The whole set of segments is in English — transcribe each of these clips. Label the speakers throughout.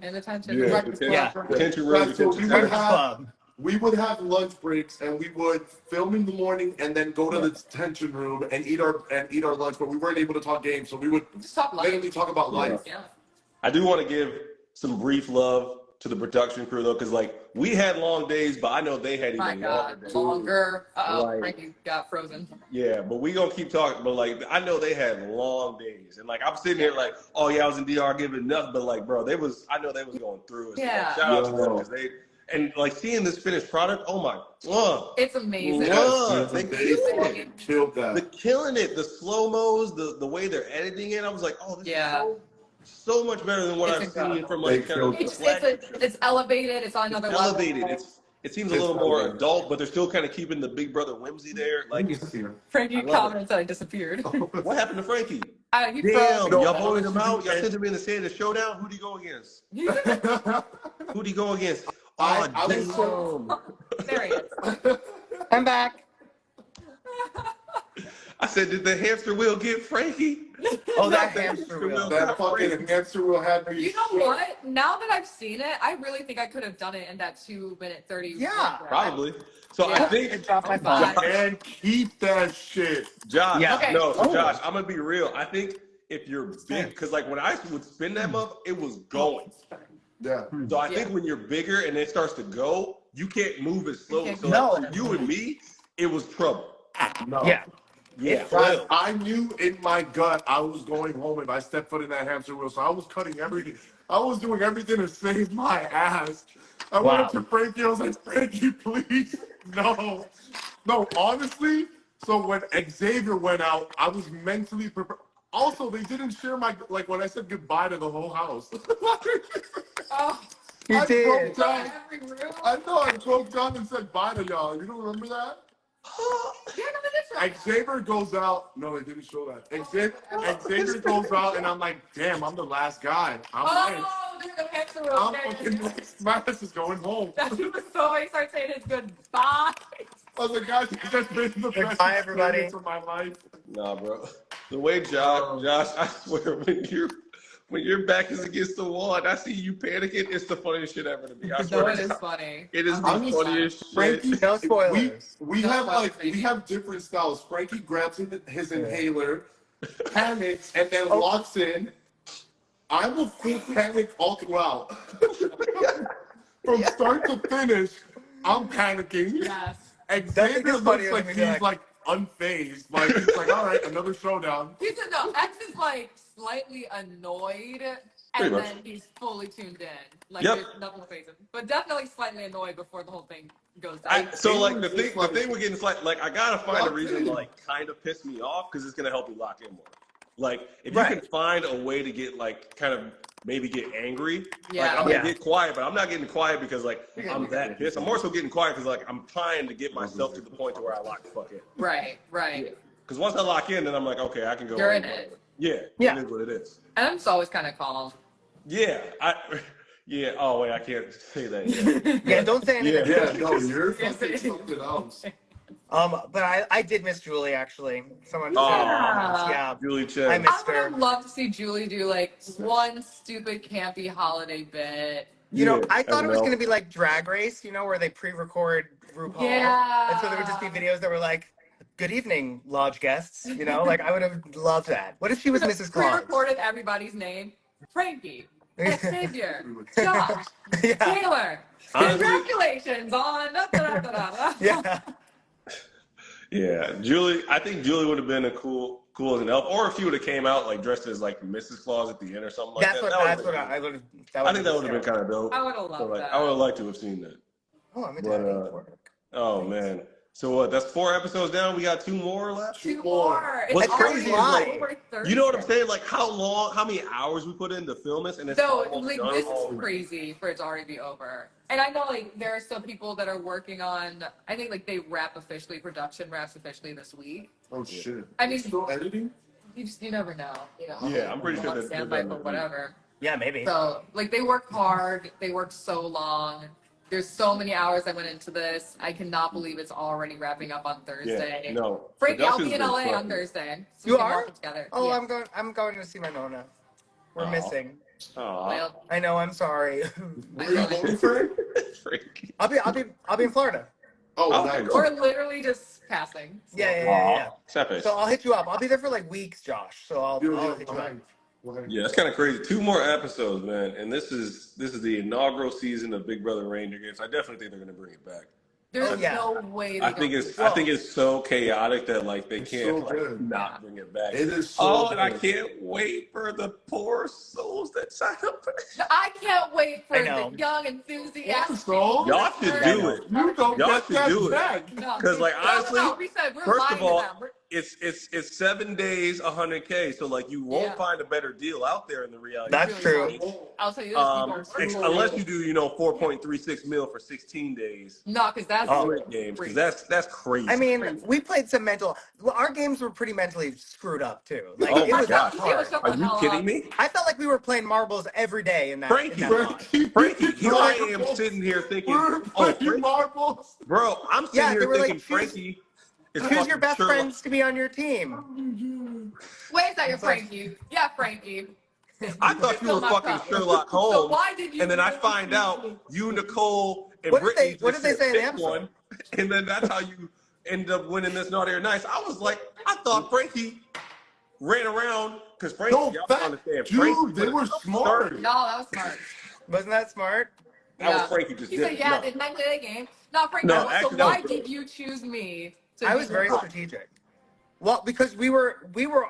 Speaker 1: In the detention,
Speaker 2: Yeah,
Speaker 1: the breakfast club.
Speaker 2: detention room, detention center.
Speaker 3: We would have lunch breaks and we would film in the morning and then go to the detention room and eat our lunch, but we weren't able to talk games, so we would
Speaker 1: Just talk life.
Speaker 3: literally talk about life.
Speaker 1: Yeah.
Speaker 2: I do want to give some brief love to the production crew though, because like we had long days, but I know they had even
Speaker 1: longer.
Speaker 2: Like,
Speaker 1: Frankie got frozen.
Speaker 2: Yeah, but we gonna keep talking. But like, I know they had long days, and like I'm sitting here like, oh yeah, I was in DR giving nothing, but like, bro, I know they was going through it. So,
Speaker 1: Yeah.
Speaker 2: like, shout out to them because and like seeing this finished product. Oh my,
Speaker 1: it's amazing.
Speaker 3: They killed that.
Speaker 2: They're killing it. The slow mos, the way they're editing it. I was like, oh, this is so much better than what I've seen from like kind of.
Speaker 1: It's elevated. It's on another level.
Speaker 2: Elevated. It seems a little more adult, but they're still kind of keeping the Big Brother whimsy there. Like
Speaker 1: Frankie commented that I disappeared.
Speaker 2: What happened to Frankie?
Speaker 1: He
Speaker 2: Damn, y'all voted him out. Y'all sent him in to say the showdown. Who'd he go against? Who'd he go against?
Speaker 1: There he is. I'm back.
Speaker 2: I said, did the hamster wheel get Frankie?
Speaker 4: Oh, that hamster wheel.
Speaker 3: That fucking hamster wheel had me.
Speaker 1: You know what? Now that I've seen it, I really think I could have done it in that 2-minute 30.
Speaker 4: Yeah,
Speaker 2: probably. So I think
Speaker 4: my phone.
Speaker 3: And keep that shit,
Speaker 2: Josh.
Speaker 4: Yeah.
Speaker 1: Okay.
Speaker 2: No, so Josh, I'm gonna be real. I think if you're big, because like when I would spin that muff, it was going.
Speaker 3: Yeah.
Speaker 2: So I think when you're bigger and it starts to go, you can't move as slow. So
Speaker 4: No.
Speaker 2: like, for you and me, it was trouble.
Speaker 3: No.
Speaker 4: Yeah.
Speaker 2: Yeah.
Speaker 3: Guys, I knew in my gut I was going home if I stepped foot in that hamster wheel. So I was cutting everything. I was doing everything to save my ass. I went up to Frankie. I was like, Frankie, please. No. No, honestly. So when Xavier went out, I was mentally prepared. Also, they didn't share my, like when I said goodbye to the whole house.
Speaker 4: You did.
Speaker 3: I know, I broke down and said bye to y'all. You don't remember that? Xavier goes out. No, they didn't show that. Xavier goes out, and I'm like, damn, I'm the last guy. I'm fucking my ass is going home.
Speaker 1: That was so he starts saying his goodbye.
Speaker 3: I was like, guys, that's been the best
Speaker 4: Bye, everybody.
Speaker 3: experience of my life.
Speaker 2: Nah, bro. The way Josh, I swear, when your back is against the wall and I see you panicking, it's the funniest shit ever to me. I swear.
Speaker 1: No, it is funny.
Speaker 2: It is the funniest shit.
Speaker 3: Frankie,
Speaker 4: No spoilers.
Speaker 3: We have different styles. Frankie grabs his inhaler, panics, and then locks in. I'm a full panic all throughout. From start to finish, I'm panicking.
Speaker 1: Yes.
Speaker 3: Xavier looks like he's like unfazed. Like he's like, all right, another showdown.
Speaker 1: X is like slightly annoyed, and then he's fully tuned in. Like there's nothing to face him, but definitely slightly annoyed before the whole thing goes down.
Speaker 2: So like the thing we're getting like I gotta find a reason to like kind of piss me off because it's gonna help me lock in more. Like if you can find a way to get like kind of maybe get angry, like I'm gonna get quiet, but I'm not getting quiet because like I'm that pissed. I'm more so getting quiet because like I'm trying to get myself to the point to where I lock the fuck in.
Speaker 1: Right.
Speaker 2: Because once I lock in, then I'm like, okay, I can go.
Speaker 1: You're in it.
Speaker 2: Yeah. It is what it is.
Speaker 1: And I'm just always kind of calm.
Speaker 2: Yeah. Oh wait, I can't say that yet.
Speaker 4: Yeah, don't say anything.
Speaker 3: Yeah, no, you're fucking something else.
Speaker 4: But I did miss Julie actually. Someone said,
Speaker 1: Yeah.
Speaker 2: Julie Chen.
Speaker 4: I
Speaker 1: I
Speaker 4: missed
Speaker 1: would
Speaker 4: her.
Speaker 1: have loved to see Julie do like one stupid campy holiday bit.
Speaker 4: You know, I thought it was going to be like Drag Race, you know, where they pre-record RuPaul.
Speaker 1: Yeah.
Speaker 4: And so there would just be videos that were like, good evening, lodge guests. You know, like I would have loved that. What if she was Mrs. Claus?
Speaker 1: Pre-recorded everybody's name. Frankie. Xavier. Josh. Taylor. Congratulations on
Speaker 4: Yeah.
Speaker 2: Yeah, Julie. I think Julie would have been a cool as an elf, or if she would have came out like dressed as like Mrs. Claus at the end or something like that.
Speaker 4: That's what I would have.
Speaker 2: I think that would have been kind of dope.
Speaker 1: I would have loved that.
Speaker 2: I would have liked to have seen that.
Speaker 4: Oh, I'm into work.
Speaker 2: Oh man. So what? That's 4 episodes down. We got 2 more left.
Speaker 1: 2 more.
Speaker 2: What's
Speaker 4: crazy is like,
Speaker 2: you know what I'm saying? Like how many hours we put in to film this, and it's
Speaker 1: like this is crazy for it to already be over. And I know like there are still people that are working on. I think like they production wraps officially this week.
Speaker 3: Oh shit!
Speaker 1: I mean,
Speaker 3: still editing?
Speaker 1: You never know. You know.
Speaker 2: Yeah, I'm pretty sure
Speaker 1: that's standby for whatever.
Speaker 4: Yeah, maybe.
Speaker 1: So like they work hard. They work so long. There's so many hours that went into this. I cannot believe it's already wrapping up on Thursday.
Speaker 2: Yeah, no.
Speaker 1: Frankie, I'll be in LA on Thursday. So
Speaker 4: you are?
Speaker 1: together.
Speaker 4: Oh, yeah. I'm going to see my Nona. We're missing.
Speaker 1: Well,
Speaker 4: I know. I'm sorry.
Speaker 3: Where are you going, Frank?
Speaker 2: Frankie.
Speaker 4: I'll be in Florida.
Speaker 3: Oh,
Speaker 2: Okay,
Speaker 3: nice.
Speaker 2: cool.
Speaker 1: we're literally just passing. So.
Speaker 4: Yeah.
Speaker 2: Sepe.
Speaker 4: So I'll hit you up. I'll be there for like weeks, Josh. So I'll hit you up.
Speaker 2: Yeah, it's kind of crazy. 2 more episodes, man, and this is the inaugural season of Big Brother Reindeer Games. I definitely think they're going to bring it back.
Speaker 1: There's no way
Speaker 2: I
Speaker 1: they
Speaker 2: think
Speaker 1: don't.
Speaker 2: it's so chaotic that like they can't
Speaker 3: so good.
Speaker 2: not bring it back.
Speaker 3: It is so
Speaker 2: and I
Speaker 3: good.
Speaker 2: can't wait for the poor souls that sign up for this.
Speaker 1: I can't wait for
Speaker 4: I know.
Speaker 1: the young enthusiastic.
Speaker 3: So
Speaker 2: Y'all should do it.
Speaker 3: you don't
Speaker 2: Y'all
Speaker 3: get
Speaker 2: should
Speaker 3: that
Speaker 2: do it.
Speaker 3: back.
Speaker 2: Because like honestly,
Speaker 1: No, we said we're
Speaker 2: first
Speaker 1: lying
Speaker 2: of all,
Speaker 1: to them.
Speaker 2: it's 7 days, 100K. So like you won't find a better deal out there in the reality.
Speaker 4: That's true.
Speaker 1: I'll tell you this,
Speaker 2: Unless you do 4.36 mil for 16 days.
Speaker 1: No, because that's
Speaker 2: games, because that's crazy.
Speaker 4: I mean, we played some mental. Well, our games were pretty mentally screwed up too. Like
Speaker 2: Oh
Speaker 4: it
Speaker 2: my
Speaker 4: was
Speaker 2: gosh.
Speaker 4: hard.
Speaker 2: Are you kidding me?
Speaker 4: I felt like we were playing marbles every day in that.
Speaker 2: Frankie, here I am sitting here thinking,
Speaker 3: marbles.
Speaker 2: Bro, I'm sitting here
Speaker 4: were
Speaker 2: thinking
Speaker 4: like,
Speaker 2: Frankie is
Speaker 4: choose your best
Speaker 2: Sherlock.
Speaker 4: friends to be on your team.
Speaker 1: Wait a second, Frankie. Yeah, Frankie.
Speaker 2: I thought you were fucking Sherlock Holmes.
Speaker 1: So why did you?
Speaker 2: And then I find out you, Nicole, and
Speaker 4: What
Speaker 2: Brittany
Speaker 4: did they say in the episode?
Speaker 2: one, and then that's how you end up winning this Naughty or Nice. I was like, I thought Frankie ran around because Frankie, y'all don't understand.
Speaker 3: Dude, they were smart.
Speaker 1: No, that was smart.
Speaker 4: Wasn't that smart?
Speaker 2: That was Frankie just
Speaker 1: He
Speaker 2: did
Speaker 1: said,
Speaker 2: it.
Speaker 1: "Yeah,
Speaker 2: No.
Speaker 1: didn't I play the game?" No, Frankie.
Speaker 2: No,
Speaker 1: so
Speaker 2: actually,
Speaker 1: why did you choose me?
Speaker 4: I was very strategic. Well, because we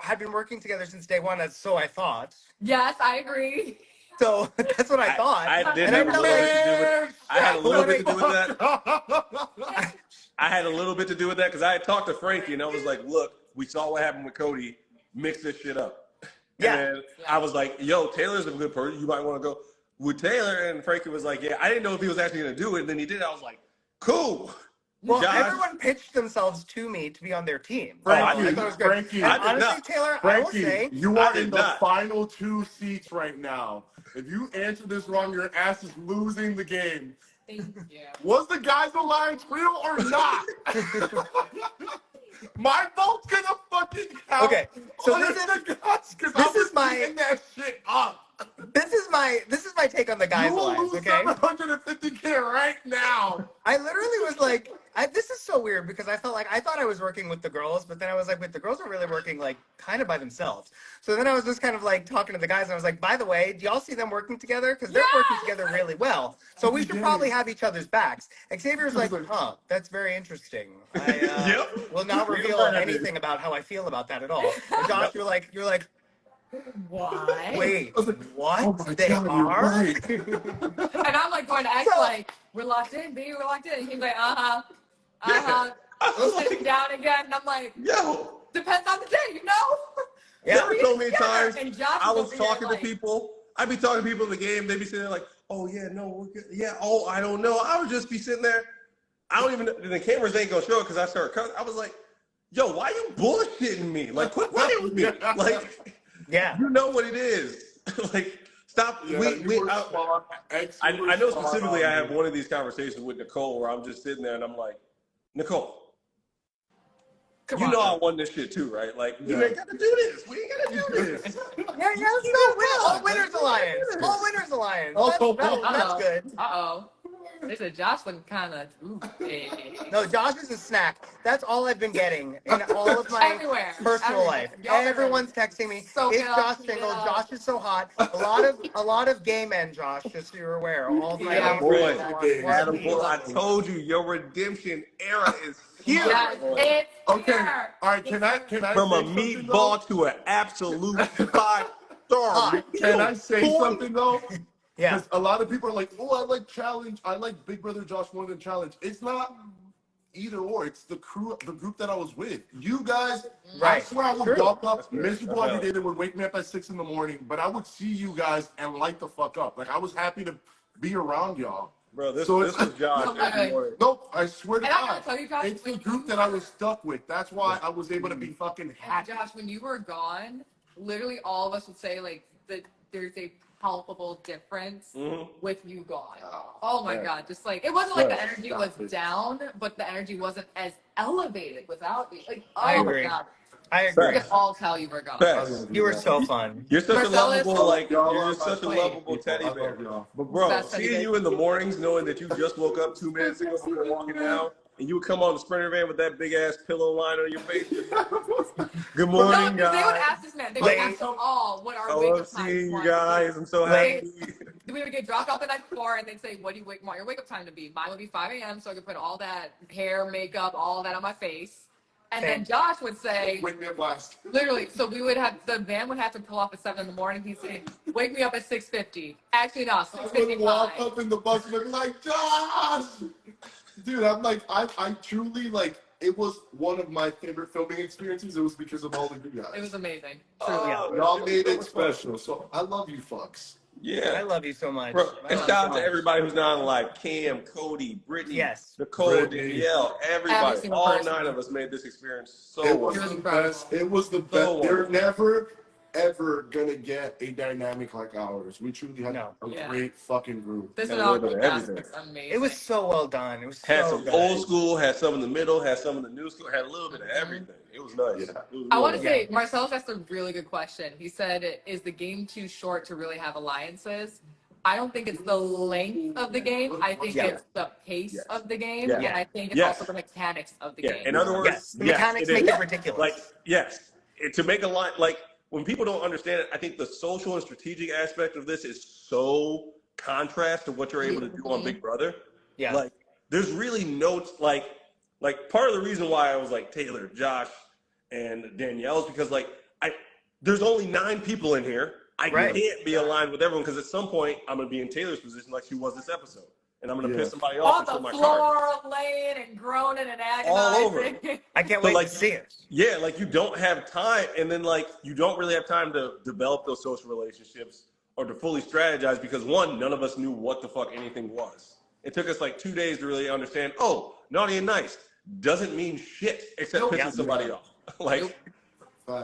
Speaker 4: had been working together since day one, so I thought.
Speaker 1: Yes, I agree.
Speaker 4: So that's what I thought.
Speaker 2: I did have a little bit to do with. I had a little bit to do with that. I had a little bit to do with that because I had talked to Frankie and I was like, "Look, we saw what happened with Cody. Mix this shit up." And I was like, "Yo, Taylor's a good person. You might want to go with Taylor." And Frankie was like, "Yeah." I didn't know if he was actually going to do it. And then he did. I was like, "Cool."
Speaker 4: Well,
Speaker 2: Josh,
Speaker 4: everyone pitched themselves to me to be on their team.
Speaker 3: Frankie,
Speaker 4: I thought it was good.
Speaker 3: Frankie,
Speaker 4: And
Speaker 2: I did
Speaker 4: honestly,
Speaker 2: not.
Speaker 4: Taylor, I will
Speaker 3: Frankie,
Speaker 4: say,
Speaker 3: you are
Speaker 2: did
Speaker 3: in the
Speaker 2: not.
Speaker 3: final 2 seats right now. If you answer this wrong, your ass is losing the game.
Speaker 1: Thank you.
Speaker 3: Was the guys alliance real or not? My vote's gonna fucking count.
Speaker 4: Okay, so this is my
Speaker 3: that shit up.
Speaker 4: this is my take on the guys'
Speaker 3: You will
Speaker 4: alliance.
Speaker 3: lose
Speaker 4: Okay,
Speaker 3: 750K right now.
Speaker 4: I literally was like, this is so weird because I thought I was working with the girls, but then I was like, wait, the girls are really working like kind of by themselves. So then I was just kind of like talking to the guys, and I was like, by the way, do y'all see them working together? Because they're working together really well. So we should probably have each other's backs. Xavier's like, huh, that's very interesting. I will not reveal anything about how I feel about that at all. And Josh, you're like.
Speaker 1: What?
Speaker 4: Wait, what?
Speaker 3: Oh my
Speaker 4: They
Speaker 3: God,
Speaker 4: are?
Speaker 3: you're right.
Speaker 1: And I'm like going to act like we're locked in, baby, we're locked in. And he's like,
Speaker 2: I was
Speaker 1: sitting
Speaker 2: like,
Speaker 1: down again. And I'm like,
Speaker 2: yo.
Speaker 1: depends on the day, you know?
Speaker 4: Yeah.
Speaker 2: There were so many times
Speaker 1: And Josh
Speaker 2: I was
Speaker 1: over here,
Speaker 2: talking to
Speaker 1: like-
Speaker 2: people. I'd be talking to people in the game. They'd be sitting there like, "Oh yeah, no, we're good. Yeah, oh I don't know." I would just be sitting there. I don't even. The cameras ain't gonna show it because I started cutting. I was like, "Yo, why you bullshitting me? Like, quit playing with me. Like,
Speaker 4: Yeah.
Speaker 2: you know what it is. Like, stop.
Speaker 3: Yeah,
Speaker 2: I know specifically. I have one of these conversations with Nicole where I'm just sitting there and I'm like, Nicole.
Speaker 1: Come
Speaker 2: you
Speaker 1: on.
Speaker 2: know I won this shit too, right? Like, we ain't got to do this. We ain't got to do this.
Speaker 4: Yeah, so all winners alliance. All winners alliance. That's good.
Speaker 1: Uh-oh. They said Josh looking kind of
Speaker 4: No, Josh is a snack. That's all I've been getting in all of my
Speaker 1: Everywhere.
Speaker 4: personal life.
Speaker 1: Y'all
Speaker 4: Everyone's texting me.
Speaker 1: Soak
Speaker 4: It's
Speaker 1: it up,
Speaker 4: Josh
Speaker 1: eat it
Speaker 4: single.
Speaker 1: up.
Speaker 4: Josh is so hot. A lot of gay men, Josh, just so you're aware. All of my
Speaker 1: Yeah,
Speaker 4: gay
Speaker 2: boy.
Speaker 4: friends want
Speaker 2: Adam
Speaker 4: me.
Speaker 2: boy, I told you your redemption era is here.
Speaker 1: Yes, it's
Speaker 3: Okay.
Speaker 1: here.
Speaker 3: All right. Can I
Speaker 2: From
Speaker 3: say
Speaker 2: a
Speaker 3: something,
Speaker 2: meatball to an absolute 5-star.
Speaker 3: Can I say something though?
Speaker 4: Yeah.
Speaker 3: Because a lot of people are like, "Oh, I like challenge. I like Big Brother Josh more than challenge." It's not either or. It's the group that I was with. You guys,
Speaker 4: Right.
Speaker 3: I swear I would
Speaker 4: True.
Speaker 3: walk up
Speaker 2: That's fair.
Speaker 3: miserable
Speaker 2: That's
Speaker 3: every day. They would wake me up at 6 a.m, but I would see you guys and light the fuck up. Like I was happy to be around y'all.
Speaker 2: Bro, this
Speaker 3: So
Speaker 2: was Josh.
Speaker 1: Okay.
Speaker 3: Nope, I swear to
Speaker 1: And I
Speaker 3: God.
Speaker 1: gotta tell you guys,
Speaker 3: It's the group that I was stuck with. That's why I was able to be fucking happy.
Speaker 1: Josh, when you were gone, literally all of us would say like that there's a palpable difference with you gone. Oh my God. Just like it wasn't like the energy was down, but the energy wasn't as elevated without you. Like,
Speaker 4: I
Speaker 1: oh
Speaker 4: agree.
Speaker 1: my God.
Speaker 4: I agree.
Speaker 1: We can all tell you were gone.
Speaker 2: Facts.
Speaker 4: You were so fun.
Speaker 2: You're such
Speaker 1: Marcellus,
Speaker 2: a lovable, like, you're just such a
Speaker 1: Wait.
Speaker 2: lovable teddy bear. But bro,
Speaker 1: Best teddy
Speaker 2: seeing
Speaker 1: bear.
Speaker 2: you in the mornings, knowing that you just woke up 2 minutes ago before walking out, and you would come on the Sprinter van with that big ass pillow line on your face. Good
Speaker 1: No,
Speaker 2: morning,
Speaker 1: because they would
Speaker 2: guys.
Speaker 1: ask this man. They would ask us all what our
Speaker 2: I
Speaker 1: wake
Speaker 2: love
Speaker 1: up time
Speaker 2: seeing
Speaker 1: was.
Speaker 2: you guys. I'm so happy.
Speaker 1: We would get dropped off the night before, and they'd say, "What do you want your wake up time to be?" Mine would be 5 a.m. so I could put all that hair, makeup, all that on my face. And then Josh would say,
Speaker 3: Wake me up last.
Speaker 1: literally, so we would have, the van would have to pull off at 7 in the morning. He'd say, "Wake me up at 6:50." Actually, no,
Speaker 3: I would walk
Speaker 1: 6:55.
Speaker 3: up in the bus and be like, Josh! Dude, I'm like, I truly, like, it was one of my favorite filming experiences. It was because of all of you guys.
Speaker 1: It was amazing.
Speaker 2: Oh,
Speaker 1: Truly.
Speaker 3: Y'all made it special. So I love you fucks.
Speaker 2: Yeah.
Speaker 4: I love you so much.
Speaker 2: Bro,
Speaker 4: I
Speaker 2: and
Speaker 4: love
Speaker 2: shout
Speaker 4: you
Speaker 2: out
Speaker 4: so
Speaker 2: to
Speaker 4: much.
Speaker 2: everybody who's not on live. Cam, Cody, Brittany,
Speaker 4: Yes.
Speaker 2: Nicole,
Speaker 3: Brittany.
Speaker 2: Danielle,
Speaker 1: Every
Speaker 2: everybody.
Speaker 1: single
Speaker 2: All
Speaker 1: person.
Speaker 2: 9 of us made this experience so
Speaker 3: It was
Speaker 2: wonderful.
Speaker 3: the best. It was the best.
Speaker 2: So
Speaker 3: They're
Speaker 2: wonderful.
Speaker 3: never, ever gonna get a dynamic like ours. We truly had a great fucking group.
Speaker 1: This is
Speaker 2: And a
Speaker 1: our
Speaker 2: little bit of
Speaker 1: cast
Speaker 2: everything.
Speaker 1: was amazing.
Speaker 4: It was so well done. It was
Speaker 2: Had
Speaker 4: so
Speaker 2: some
Speaker 4: good.
Speaker 2: old school, had some in the middle, had some in the new school, had a little bit of everything. It was nice.
Speaker 3: Yeah.
Speaker 2: It was
Speaker 1: I
Speaker 2: really
Speaker 1: want to
Speaker 2: nice.
Speaker 1: say, Marcellus asked a really good question. He said, "Is the game too short to really have alliances?" I don't think it's the length of the game. I think it's the pace of the game, and I think it's also the mechanics of the game.
Speaker 2: In other words,
Speaker 4: Yes, the mechanics
Speaker 2: it
Speaker 4: make
Speaker 2: is.
Speaker 4: it ridiculous.
Speaker 2: Like, yes, to make a line, like, when people don't understand it, I think the social and strategic aspect of this is so contrast to what you're able to do on Big Brother.
Speaker 4: Yeah.
Speaker 2: Like, there's really no, like part of the reason why I was like Taylor, Josh, and Danielle is because, like, there's only 9 people in here. I can't be aligned with everyone because at some point I'm going to be in Taylor's position like she was this episode. And I'm going to piss somebody off
Speaker 1: On
Speaker 2: and
Speaker 1: the
Speaker 2: show my card.
Speaker 1: floor, laying and groaning and agonizing.
Speaker 2: All over.
Speaker 4: I can't
Speaker 2: So,
Speaker 4: wait
Speaker 2: like,
Speaker 4: to see it.
Speaker 2: Yeah, like you don't have time, and then like you don't really have time to develop those social relationships or to fully strategize because one, none of us knew what the fuck anything was. It took us like 2 days to really understand, oh, naughty and nice doesn't mean shit except pissing somebody off. Like,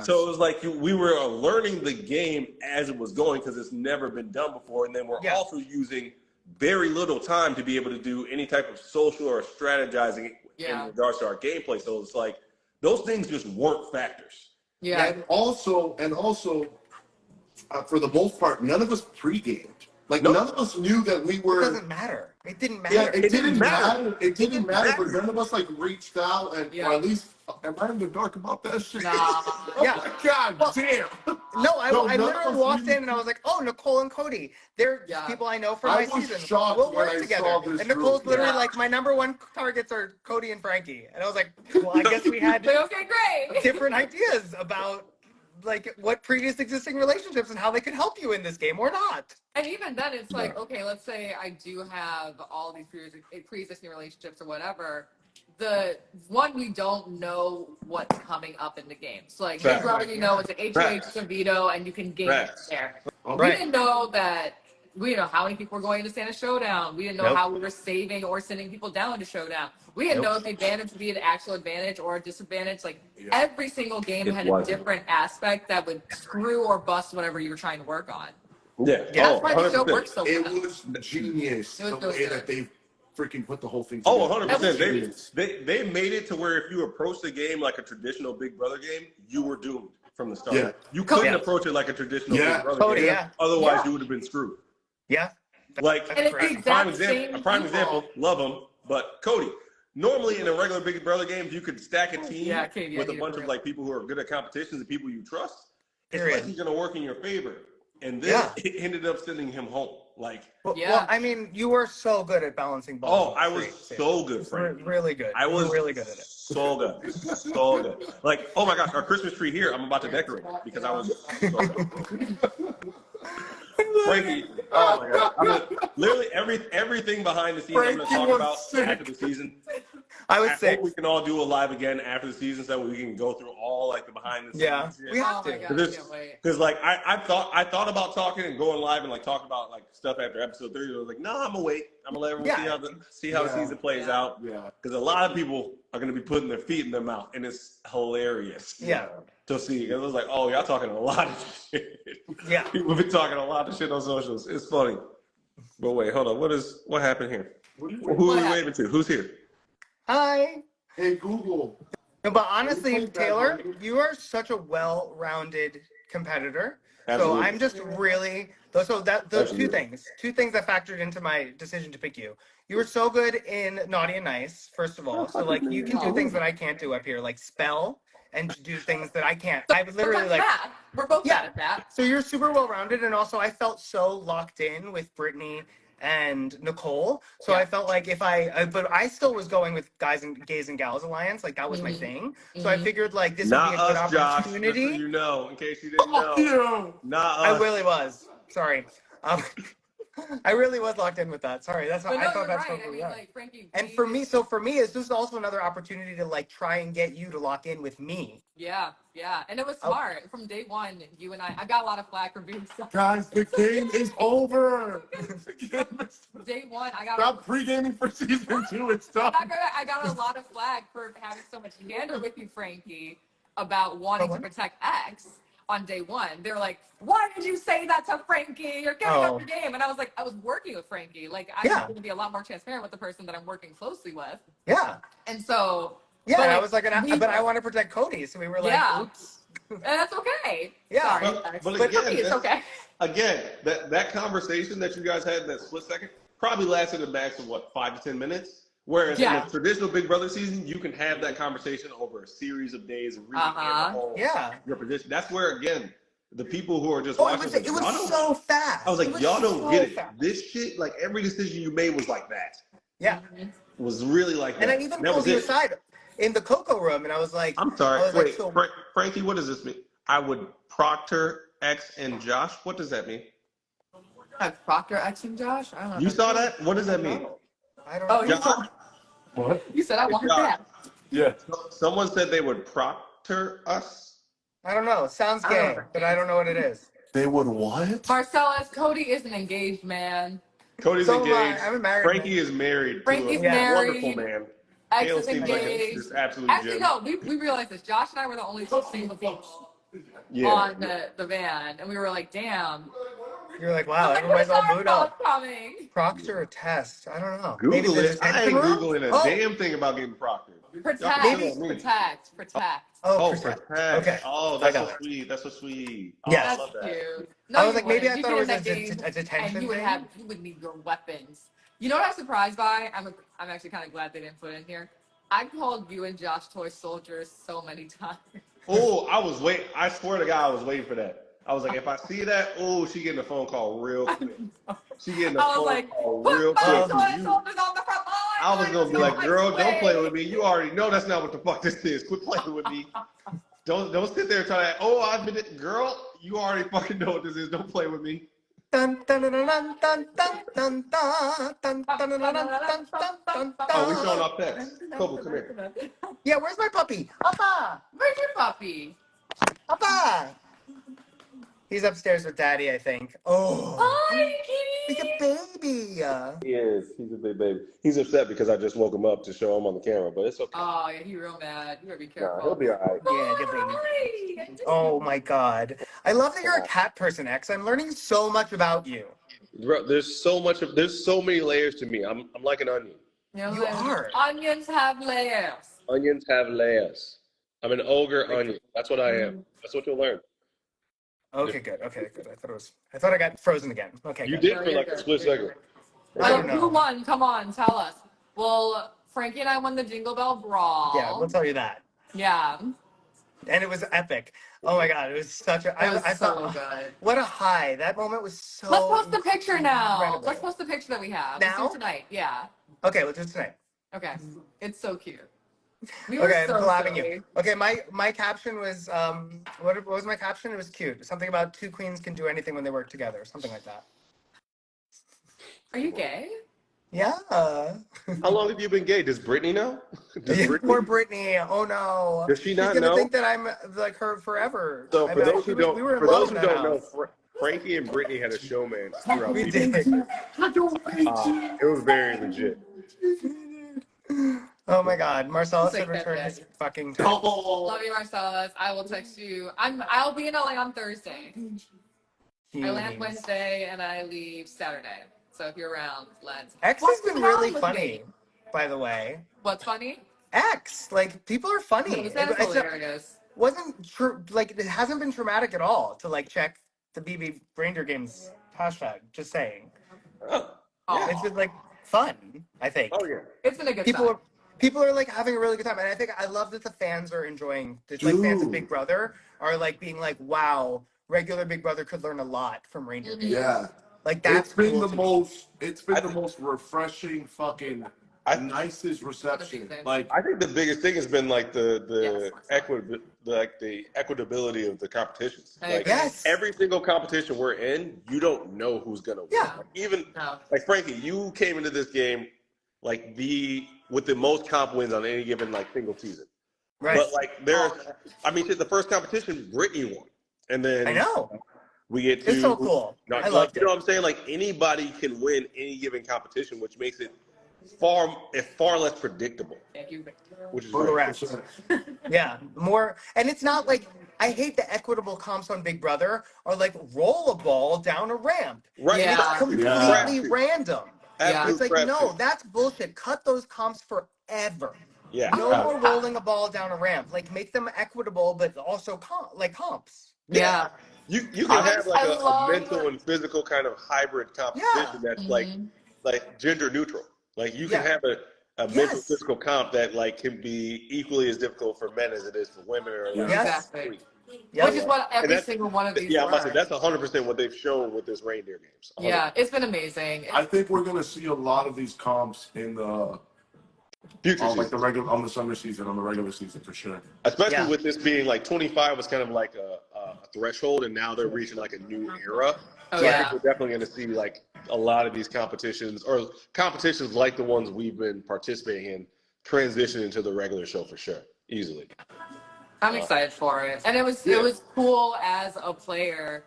Speaker 2: so it was like we were learning the game as it was going because it's never been done before, and then we're also using very little time to be able to do any type of social or strategizing in regards to our gameplay. So it's like those things just weren't factors.
Speaker 1: Yeah.
Speaker 3: And also, for the most part, none of us pre-gamed. Like, none of us knew that we were.
Speaker 4: It doesn't matter. It didn't matter.
Speaker 3: Yeah, it didn't matter. It didn't matter, but none of us, like, reached out and, or at least, am I in the dark about that shit?
Speaker 1: Nah.
Speaker 3: Oh my God damn.
Speaker 4: No, I
Speaker 3: none of
Speaker 4: literally
Speaker 3: us
Speaker 4: walked
Speaker 3: really-
Speaker 4: in and I was like, oh, Nicole and Cody. They're people I know from
Speaker 3: I
Speaker 4: my
Speaker 3: was
Speaker 4: season.
Speaker 3: shocked
Speaker 4: We'll
Speaker 3: when
Speaker 4: work
Speaker 3: I
Speaker 4: together.
Speaker 3: saw this
Speaker 4: And Nicole's
Speaker 3: group.
Speaker 4: literally like, my number 1 targets are Cody and Frankie. And I was like, well, I guess we had
Speaker 1: Like, okay, great.
Speaker 4: different ideas about like what previous existing relationships and how they could help you in this game or not.
Speaker 1: And even then, it's like, okay, let's say I do have all these pre-existing relationships or whatever. The one, we don't know what's coming up in the game. So, like, here's what you know, it's an HOH, a veto, and you can game it there. We didn't know that. We didn't know how many people were going to Santa Showdown. We didn't know how we were saving or sending people down to Showdown. We didn't know if the advantage would be an actual advantage or a disadvantage. Like, every single game had a different aspect that would screw or bust whatever you were trying to work on.
Speaker 2: Yeah.
Speaker 1: That's why the show works so well.
Speaker 3: It was genius
Speaker 1: It was
Speaker 3: the
Speaker 1: really
Speaker 3: way
Speaker 1: good.
Speaker 3: that they freaking put the whole thing together.
Speaker 2: Oh, 100%. They made it to where if you approach the game like a traditional Big Brother game, you were doomed from the start.
Speaker 3: Yeah.
Speaker 2: You couldn't approach it like a traditional Big Brother
Speaker 4: Totally,
Speaker 2: game. Otherwise, you would have been screwed.
Speaker 4: Yeah.
Speaker 2: Like,
Speaker 1: And it's the
Speaker 2: a
Speaker 1: exact
Speaker 2: prime
Speaker 1: same
Speaker 2: example, love them, but Cody. Normally, in a regular Big Brother game, if you could stack a team with a bunch of like people who are good at competitions and people you trust, it's like he's going to work in your favor. And this it ended up sending him home. Like,
Speaker 4: well, I mean, you were so good at balancing balls.
Speaker 2: I was so good, Frank.
Speaker 4: Really good.
Speaker 2: I was
Speaker 4: really good at it.
Speaker 2: So good. So good. Like, oh my gosh, our Christmas tree here, I'm about to decorate it because I was so good. Frankie, oh my God. I'm gonna, literally everything behind the scenes I'm going to talk about after the season.
Speaker 4: I would
Speaker 2: I
Speaker 4: say
Speaker 2: hope we can all do a live again after the season so that we can go through all like the behind the scenes.
Speaker 4: Yeah, we have to.
Speaker 2: Because like I thought about talking and going live and like talk about like stuff after episode 3. I was like, no, I'm gonna wait. I'm gonna let everyone see how the season plays out.
Speaker 3: Yeah.
Speaker 2: Because a lot of people are gonna be putting their feet in their mouth, and it's hilarious.
Speaker 4: Yeah.
Speaker 2: To see, it was like, oh, y'all talking a lot of shit.
Speaker 4: Yeah.
Speaker 2: People been talking a lot of shit on socials. It's funny. But wait, hold on. What happened here? Who are we waving to? Who's here?
Speaker 4: Hi.
Speaker 3: Hey, Google.
Speaker 4: No, but honestly, Taylor, you are such a well-rounded competitor. So
Speaker 2: Absolutely.
Speaker 4: I'm just really so that those two
Speaker 2: Absolutely.
Speaker 4: things that factored into my decision to pick you. You were so good in Naughty and Nice, first of all. So like you can do things that I can't do up here, like spell and do things that I can't. I literally like
Speaker 1: math. We're both bad
Speaker 4: yeah.
Speaker 1: at that.
Speaker 4: So you're super well-rounded, and also I felt so locked in with Brittany and Nicole. So I felt like if but I still was going with Gays and Gals Alliance, like that was my thing. So I figured like this would be
Speaker 2: Not
Speaker 4: a good
Speaker 2: us, Josh. Just so
Speaker 4: opportunity.
Speaker 2: you know, in case you didn't
Speaker 3: Fuck
Speaker 2: know.
Speaker 3: you.
Speaker 2: Not
Speaker 4: I
Speaker 2: us.
Speaker 4: really was. Sorry. I really was locked in with that. Sorry, that's
Speaker 1: But
Speaker 4: not.
Speaker 1: no,
Speaker 4: I thought
Speaker 1: you're
Speaker 4: that's
Speaker 1: right.
Speaker 4: what
Speaker 1: I
Speaker 4: we
Speaker 1: mean,
Speaker 4: were.
Speaker 1: like Frankie.
Speaker 4: And for me, it's just also another opportunity to like try and get you to lock in with me.
Speaker 1: Yeah, and it was
Speaker 4: Oh.
Speaker 1: smart from day one. You and I got a lot of flack for being so.
Speaker 3: Guys, the game is over.
Speaker 1: Day one, I got.
Speaker 3: Stop pre-gaming for season 2. It's done.
Speaker 1: I got a lot of flack for having so much candor with you, Frankie, about wanting to protect X on day one. They're like, "Why did you say that to Frankie? You're giving up your game." And I was like, I was working with Frankie. Like, I'm going to be a lot more transparent with the person that I'm working closely with.
Speaker 4: Yeah.
Speaker 1: And so.
Speaker 4: Yeah,
Speaker 1: but
Speaker 4: I was like, but I want to protect Cody, so we were like, oops.
Speaker 1: And that's okay.
Speaker 4: Yeah.
Speaker 1: Sorry.
Speaker 2: But
Speaker 1: For
Speaker 2: again,
Speaker 1: me, it's okay.
Speaker 2: Again, that conversation that you guys had in that split second probably lasted a max of what, 5 to 10 minutes. Whereas in a traditional Big Brother season, you can have that conversation over a series of days and really handle your position. That's where again the people who are just watching.
Speaker 4: It was so fast.
Speaker 2: I was like, y'all don't get it. This shit, like every decision you made was like that.
Speaker 4: Yeah.
Speaker 2: Was really like that.
Speaker 4: And I even pulled you aside in the Coco room, and I was like,
Speaker 2: I'm sorry. Wait,
Speaker 4: like,
Speaker 2: Frankie, what does this mean? I would proctor X and Josh. What does that mean?
Speaker 1: Proctor X and Josh? I don't know.
Speaker 2: You saw that? What does that mean?
Speaker 4: I don't know.
Speaker 2: Josh?
Speaker 3: What?
Speaker 1: You said I wanted that.
Speaker 3: Yeah.
Speaker 2: Someone said they would proctor us.
Speaker 4: I don't know. It sounds gay, but I don't know what it is.
Speaker 3: They would what?
Speaker 1: Marcellus, Cody is an engaged man.
Speaker 2: Cody's engaged.
Speaker 4: I'm a married
Speaker 2: Frankie is married.
Speaker 1: Frankie's
Speaker 2: to a
Speaker 1: married.
Speaker 2: wonderful man.
Speaker 1: X
Speaker 2: Hale
Speaker 1: is
Speaker 2: seems like
Speaker 1: engaged.
Speaker 2: just absolute
Speaker 1: Actually,
Speaker 2: gem.
Speaker 1: no, we realized this. Josh and I were the only two single people on the van, and we were like, damn.
Speaker 4: You're like, wow, everybody's all booed up.
Speaker 1: Coming.
Speaker 4: Proctor a test. I don't know.
Speaker 2: Google it. I ain't Googling a damn thing about getting proctored.
Speaker 1: Protect.
Speaker 4: Oh,
Speaker 2: protect.
Speaker 4: Okay.
Speaker 2: Oh, that's so sweet. That's so sweet. Oh,
Speaker 4: yes.
Speaker 2: I love that.
Speaker 1: Cute. No,
Speaker 4: I was like, maybe I thought it was a detention
Speaker 1: and you would need your weapons. You know what I'm surprised by? I'm actually kind of glad they didn't put it in here. I called you and Josh toy soldiers so many times.
Speaker 2: Oh, I swear to God, I was waiting for that. I was like, if I see that, she getting a phone call real quick. She getting a phone call real quick. I was gonna be like, girl, don't play with me. You already know that's not what the fuck this is. Quit playing with me. Don't sit there trying to. Oh, I admit it, girl. You already fucking know what this is. Don't play with me.
Speaker 4: Dun, dun, dun, dun, dun, dun, dun, dun, dun, dun, dun, dun, dun.
Speaker 2: Oh, we're showing off pets. Coco, come here.
Speaker 4: Yeah, where's my puppy? Papa!
Speaker 1: Where's your puppy?
Speaker 4: Papa! He's upstairs with Daddy, I think. Oh.
Speaker 1: Hi,
Speaker 4: He's
Speaker 1: kitty.
Speaker 4: a baby.
Speaker 2: He is. He's a big baby. He's upset because I just woke him up to show him on the camera, but it's okay.
Speaker 1: Oh, yeah, he's real mad. You better be careful.
Speaker 2: Nah, he'll be all right.
Speaker 4: Yeah, good baby. Oh my God. I love that you're a cat person, X. I'm learning so much about you.
Speaker 2: Bro, there's so many layers to me. I'm like an onion.
Speaker 4: You are.
Speaker 1: Onions have layers.
Speaker 2: Onions have layers. I'm an ogre onion. That's what I am. That's what you'll learn.
Speaker 4: Okay, good. I thought I got frozen again. Okay.
Speaker 2: You
Speaker 4: good.
Speaker 2: did for like a split second.
Speaker 4: I don't know.
Speaker 1: Who won? Come on, tell us. Well, Frankie and I won the Jingle Bell Brawl.
Speaker 4: Yeah, we'll tell you that.
Speaker 1: Yeah.
Speaker 4: And it was epic. Oh my God, it was such a. I thought,
Speaker 1: good.
Speaker 4: what a high! That moment was so.
Speaker 1: Let's post the picture now.
Speaker 4: incredible.
Speaker 1: Let's post the picture that we have.
Speaker 4: Now?
Speaker 1: Let's do it tonight. Yeah.
Speaker 4: Okay, let's do it tonight.
Speaker 1: Okay. It's so cute. We were
Speaker 4: Okay, I'm
Speaker 1: so
Speaker 4: collabing
Speaker 1: silly.
Speaker 4: you. Okay, my caption was what was my caption? It was cute. Something about two queens can do anything when they work together. Something like that.
Speaker 1: Are you gay?
Speaker 4: Yeah.
Speaker 2: How long have you been gay? Does Brittany know?
Speaker 4: Poor Brittany. Oh no.
Speaker 2: Does she not
Speaker 4: She's gonna
Speaker 2: know?
Speaker 4: think that I'm like her forever.
Speaker 2: So for those who don't, know,
Speaker 4: house.
Speaker 2: Frankie and Brittany had a showman throughout
Speaker 4: We
Speaker 2: the
Speaker 4: did.
Speaker 2: It was very legit.
Speaker 4: Oh my God, Marcellus
Speaker 1: Take
Speaker 4: should
Speaker 1: that
Speaker 4: return
Speaker 1: back.
Speaker 4: his fucking text.
Speaker 1: Love you, Marcellus. I will text you. I'll be in LA on Thursday. I land Wednesday and I leave Saturday. So if you're around, let's.
Speaker 4: X has been really funny, by the way.
Speaker 1: What's funny?
Speaker 4: X. Like, people are funny.
Speaker 1: That is hilarious.
Speaker 4: Wasn't true. Like, it hasn't been traumatic at all to like check the BB Reindeer Games hashtag. Just saying.
Speaker 2: Yeah.
Speaker 4: It's been like fun, I think.
Speaker 2: Oh yeah.
Speaker 1: It's been a good time.
Speaker 4: People are like having a really good time, and I love that the fans are enjoying. Like, fans of Big Brother are like being like, "Wow, regular Big Brother could learn a lot from Reindeer Games."
Speaker 3: Yeah,
Speaker 4: like that's
Speaker 3: been
Speaker 4: cool
Speaker 3: the most. It's been the most refreshing, fucking nicest reception.
Speaker 1: Amazing.
Speaker 3: Like,
Speaker 2: I think the biggest thing has been like the equitability of the competitions. Like every single competition we're in, you don't know who's gonna win.
Speaker 4: Yeah.
Speaker 2: Like, even like Frankie, you came into this game like with the most comp wins on any given like single season.
Speaker 4: Right.
Speaker 2: But like I mean, the first competition, Brittany won, and then
Speaker 4: I know
Speaker 2: we get to.
Speaker 4: it's so cool. I
Speaker 2: loved it. You know what I'm saying? Like anybody can win any given competition, which makes it far less predictable.
Speaker 1: Thank you.
Speaker 2: Which is
Speaker 4: correct. Yeah, more, and it's not like I hate the equitable comps on Big Brother are like roll a ball down a ramp.
Speaker 2: Right.
Speaker 1: Yeah.
Speaker 4: It's completely random.
Speaker 2: Absolute
Speaker 4: It's like,
Speaker 2: crap
Speaker 4: no,
Speaker 2: shoot.
Speaker 4: that's bullshit. Cut those comps forever.
Speaker 2: Yeah.
Speaker 4: No more rolling a ball down a ramp. Like, make them equitable, but also comps.
Speaker 1: Yeah.
Speaker 2: You can have like a mental and physical kind of hybrid competition that's like gender neutral. Like you can have a mental physical comp that like can be equally as difficult for men as it is for women or like
Speaker 1: exactly. Which is what every single one of these
Speaker 2: I'm about to say, that's 100% what they've shown with this reindeer games. 100%.
Speaker 1: Yeah, it's been amazing.
Speaker 3: I think we're gonna see a lot of these comps in the
Speaker 2: future
Speaker 3: like on the summer season, on the regular season for sure.
Speaker 2: Especially with this being like 25 was kind of like a threshold, and now they're reaching like a new era.
Speaker 1: Oh,
Speaker 2: so I think we're definitely going to see like a lot of these competitions or competitions like the ones we've been participating in transition into the regular show for sure, easily.
Speaker 1: I'm excited for it, and it was cool as a player.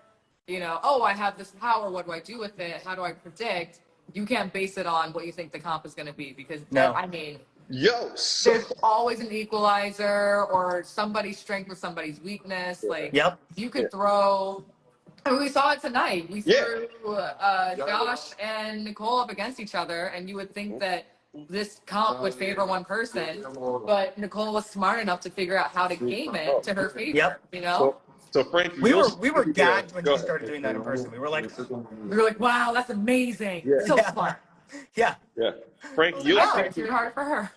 Speaker 1: You know, oh, I have this power. What do I do with it? How do I predict? You can't base it on what you think the comp is going to be because I mean, there's always an equalizer or somebody's strength or somebody's weakness. Like, you could throw. I mean, we saw it tonight. We threw Josh and Nicole up against each other, and you would think that this comp would favor one person, but Nicole was smart enough to figure out how to game it to her favor. You know.
Speaker 2: So Frankie,
Speaker 4: we were gagged when she started doing that in person. We were like,
Speaker 1: wow, that's amazing. So smart.
Speaker 2: Yeah. Frankie, you'll
Speaker 1: it's too hard for her.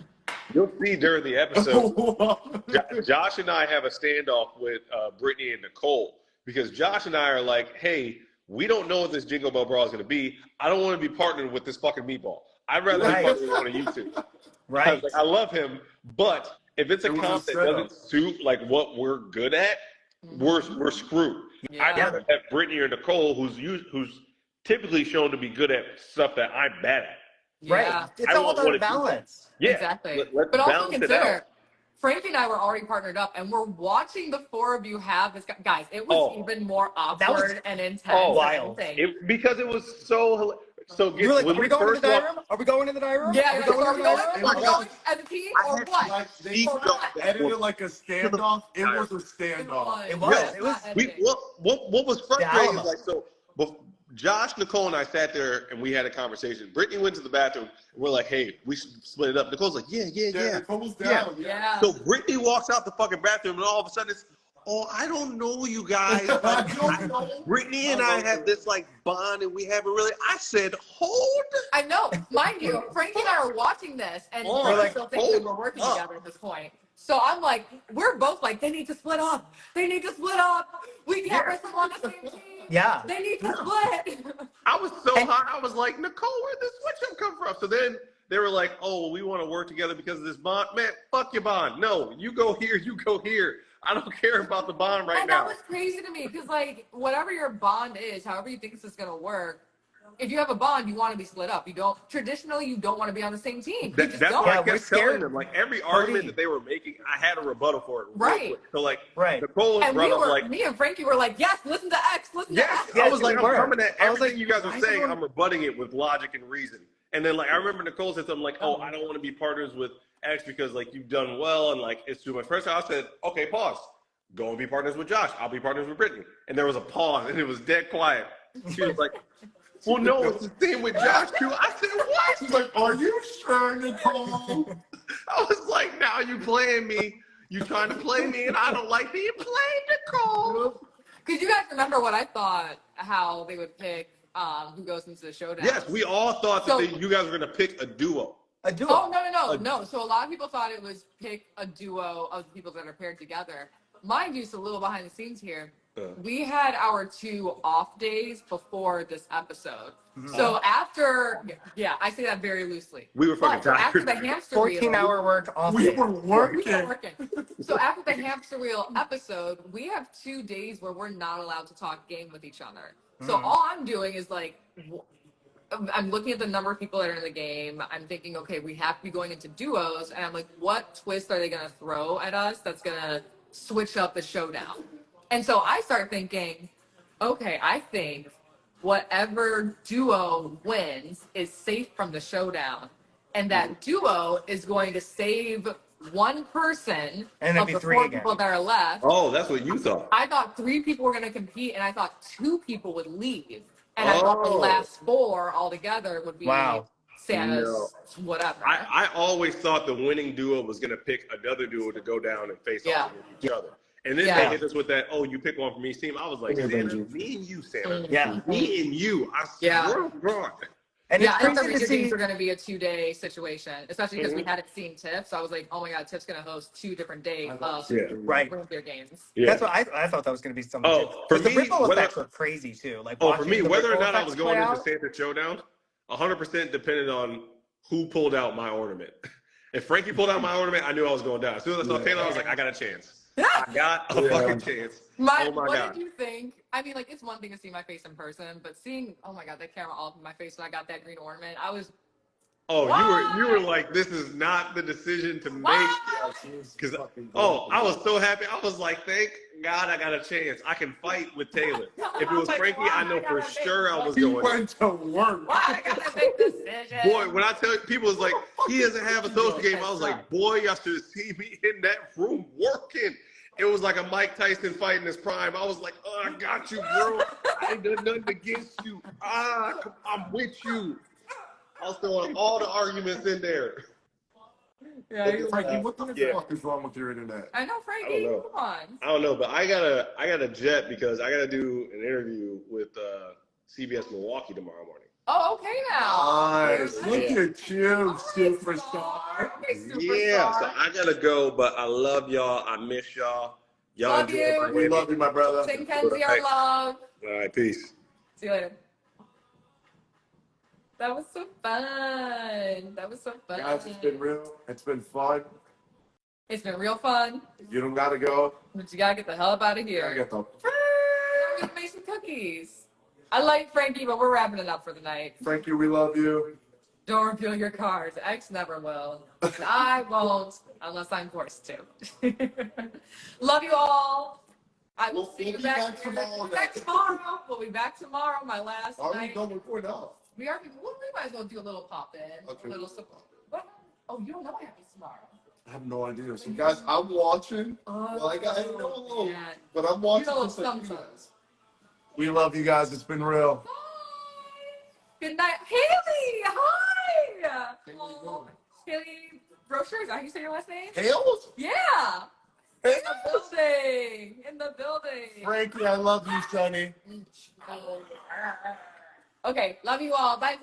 Speaker 2: You'll see during the episode, Josh and I have a standoff with Brittany and Nicole because Josh and I are like, hey, we don't know what this Jingle Bell Brawl is going to be. I don't want to be partnered with this fucking meatball. I'd rather be partnered with one of you two.
Speaker 4: Right.
Speaker 2: I love him, but if it's a comp that doesn't suit like what we're good at, we're screwed. I'd rather have Brittany or Nicole, who's typically shown to be good at stuff that I'm bad at.
Speaker 4: Right. It's all about balance.
Speaker 1: Exactly. But also consider, Frankie and I were already partnered up, and we're watching the four of you have this. Guys, it was even more awkward and intense.
Speaker 4: Wild.
Speaker 2: Because it was so hilarious. So
Speaker 4: you were like, are we going to the diary room? Are we going to the diary room?
Speaker 1: Yeah, are we going as a team or what?
Speaker 3: They edited like a standoff. It was a standoff.
Speaker 4: It was.
Speaker 2: What was frustrating is like so. Josh, Nicole, and I sat there and we had a conversation. Brittany went to the bathroom. And we're like, "Hey, we should split it up." Nicole's like, "Yeah."
Speaker 3: Nicole's down.
Speaker 1: Yeah.
Speaker 2: So Brittany walks out the fucking bathroom, and all of a sudden it's, "Oh, I don't know you guys. Brittany and I have this like bond, and we haven't really." I said, "Hold."
Speaker 1: I know, mind you, Frankie and I are watching this, and we're like, still thinking we're working together at this point. So I'm like, we're both like, they need to split up. They need to split up. We can't wrestle on the same team.
Speaker 4: Yeah.
Speaker 1: They need to split.
Speaker 2: I was so hot. I was like, Nicole, where'd this switch up come from? So then they were like, oh, we want to work together because of this bond. Man, fuck your bond. No, you go here, you go here. I don't care about the bond right now.
Speaker 1: And that was crazy to me because, like, whatever your bond is, however you think this is going to work, if you have a bond, you want to be split up. You don't traditionally. You don't want to be on the same team.
Speaker 2: That's what I kept telling them. Like every argument that they were making, I had a rebuttal for it.
Speaker 1: Right.
Speaker 2: So like, Nicole and
Speaker 1: me and Frankie were like, yes, listen to X, listen to X.
Speaker 2: I was like, I'm coming at everything you guys are saying. I'm rebutting it with logic and reason. And then like, I remember Nicole said something like, oh, I don't want to be partners with X because like you've done well and like it's too much pressure. I said, okay, pause. Go and be partners with Josh. I'll be partners with Brittany. And there was a pause and it was dead quiet. She was like, well, no, it's the same with Josh too. I said, what?
Speaker 3: She's like, are you sure, Nicole?
Speaker 2: I was like, now you playing me. You trying to play me, and I don't like being played, Nicole.
Speaker 1: Because you guys remember what I thought, how they would pick who goes into the showdown.
Speaker 2: Yes, we all thought that you guys were going to pick a duo.
Speaker 4: A duo?
Speaker 1: Oh, no. So a lot of people thought it was pick a duo of the people that are paired together. Mind you, so a little behind the scenes here. We had our 2 off days before this episode. So after, I say that very loosely.
Speaker 2: We were fucking tired.
Speaker 1: After the hamster
Speaker 4: 14-hour work off
Speaker 3: We
Speaker 4: day.
Speaker 3: were working.
Speaker 1: So after the hamster wheel episode, we have 2 days where we're not allowed to talk game with each other. So all I'm doing is like, I'm looking at the number of people that are in the game. I'm thinking, okay, we have to be going into duos. And I'm like, what twist are they going to throw at us that's going to switch up the showdown? And so I start thinking, okay, I think whatever duo wins is safe from the showdown. And that duo is going to save one person
Speaker 4: And
Speaker 1: of
Speaker 4: be
Speaker 1: the
Speaker 4: 3
Speaker 1: 4
Speaker 4: again.
Speaker 1: people that are left.
Speaker 2: Oh, that's what you thought.
Speaker 1: I thought 3 people were going to compete, and I thought 2 people would leave. And I thought the last 4 altogether would be Santa's whatever.
Speaker 2: I always thought the winning duo was going to pick another duo to go down and face off with each other. And then they hit us with that, you pick one from each team. I was like, Santa, me and you, Santa.
Speaker 4: Yeah.
Speaker 2: Me and you. I swear to God.
Speaker 4: And
Speaker 1: I
Speaker 4: it's
Speaker 1: thought the
Speaker 4: crazy to
Speaker 1: Ranger
Speaker 4: see.
Speaker 1: games were going to be a 2-day situation, especially because we hadn't seen Tiff. So I was like, oh my God, Tiff's going to host 2 different days of
Speaker 4: Right.
Speaker 1: Ranger games.
Speaker 2: Yeah.
Speaker 4: That's what I thought that was going to be something.
Speaker 2: For
Speaker 4: But the
Speaker 2: me,
Speaker 4: ripple effects were crazy too. Like
Speaker 2: for me,
Speaker 4: watching the
Speaker 2: whether or
Speaker 4: ripple
Speaker 2: not I was
Speaker 4: effects
Speaker 2: going
Speaker 4: play
Speaker 2: into
Speaker 4: out.
Speaker 2: Santa Showdown, 100% depended on who pulled out my ornament. If Frankie pulled out my ornament, I knew I was going down. As soon as I saw Taylor, I was like, I got a chance. I got a fucking chance. Oh my
Speaker 1: What
Speaker 2: God.
Speaker 1: did you think? I mean, like, it's one thing to see my face in person, but seeing, oh my God, that camera all up in my face when I got that green ornament, I was.
Speaker 2: Oh, you were like, this is not the decision to make. Because I was so happy. I was like, thank God I got a chance. I can fight with Taylor. If it was Frankie, I know for sure I was
Speaker 3: He
Speaker 2: going.
Speaker 3: went to work.
Speaker 1: Why I gotta make this decision?
Speaker 2: Boy, when I tell people, it's like, he doesn't have a social game. I was like, boy, y'all should have seen me in that room working. It was like a Mike Tyson fight in his prime. I was like, I got you, bro. I ain't done nothing against you. I'm with you. I was throwing all the arguments in there.
Speaker 1: Yeah,
Speaker 3: Frankie, what the fuck is wrong with your internet?
Speaker 1: I know, Frankie. Come on.
Speaker 2: I don't know, but I got a jet because I got to do an interview with CBS Milwaukee tomorrow morning.
Speaker 1: Oh, okay now.
Speaker 3: Nice. Look at you, superstar.
Speaker 2: Yeah, so I got to go, but I love y'all. I miss y'all. Y'all
Speaker 1: Love
Speaker 2: enjoy
Speaker 1: you.
Speaker 2: Miami.
Speaker 3: We love you, my brother.
Speaker 1: Sing Kenzie our love.
Speaker 2: All right, peace.
Speaker 1: See you later. That was so fun.
Speaker 3: Guys, it's been real. It's been fun.
Speaker 1: It's been real fun.
Speaker 3: You don't gotta go.
Speaker 1: But you gotta get the hell up out of
Speaker 3: I
Speaker 1: here.
Speaker 3: get the.
Speaker 1: I'm gonna make some cookies. I like Frankie, but we're wrapping it up for the night.
Speaker 3: Frankie, we love you.
Speaker 1: Don't reveal your cards. X never will. And I won't unless I'm forced to. Love you all. I will see you back tomorrow. We'll be back tomorrow. My last
Speaker 3: Are we
Speaker 1: night.
Speaker 3: done recording now?
Speaker 1: We are. Well, we might as well do a little pop in.
Speaker 3: Okay.
Speaker 1: A little support. What? Oh, you don't know what happens tomorrow.
Speaker 3: I have no idea. So, guys, I'm watching. Well, I know a little,
Speaker 1: yeah.
Speaker 3: but I'm watching.
Speaker 1: You know
Speaker 3: this like you
Speaker 1: some.
Speaker 3: guys. We love you guys. It's been real.
Speaker 1: Bye. Good night, Haley. Hi. Oh, Haley Brochure. Is that how you say your last name?
Speaker 3: Hales?
Speaker 1: Yeah. In the building. In the building.
Speaker 3: Frankie, I love you, Sonny.
Speaker 1: Okay. Love you all. Bye.